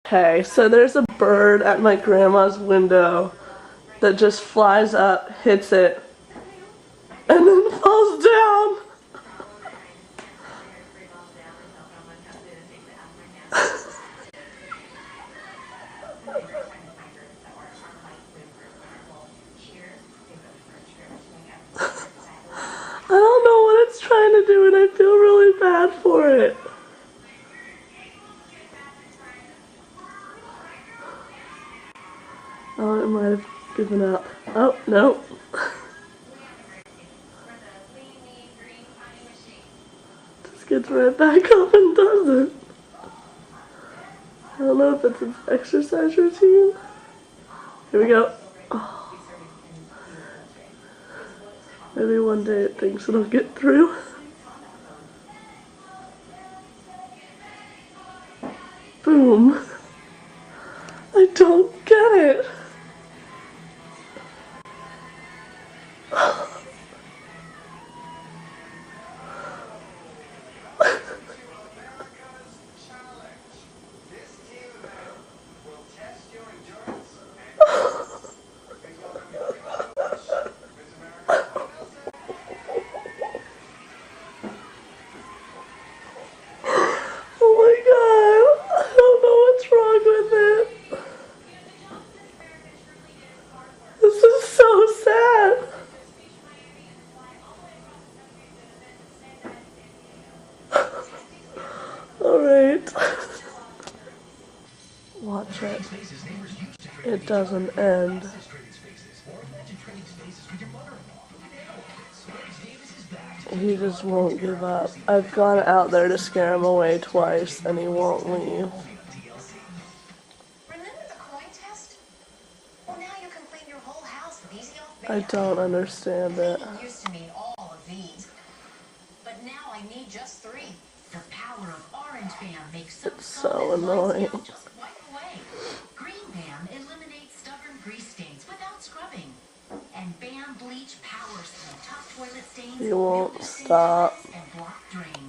Okay, so there's a bird at my grandma's window that just flies up, hits it, and then falls down. I don't know what it's trying to do, and I feel really bad for it. Oh, it might have given up. Oh, no. Just gets right back up and does it. I don't know if it's an exercise routine. Here we go. Oh. Maybe one day it thinks it'll get through. Boom. I don't get it. Oh my god, I don't know what's wrong with it. This is so sad. Alright. Watch it. It doesn't end. He just won't give up. I've gone out there to scare him away twice and he won't leave. Remember the coin test? Well, now you can clean your whole house with Easy Off Bam. I don't understand it. Cleaning used to mean all of these, but now I need just 3. The power of Orange Bam makes soap It's so annoying. just wipe away. Green Bam eliminates stubborn grease stains without scrubbing. And Bam Bleach powers through tough toilet stains, He won't mildew stop. and block drains.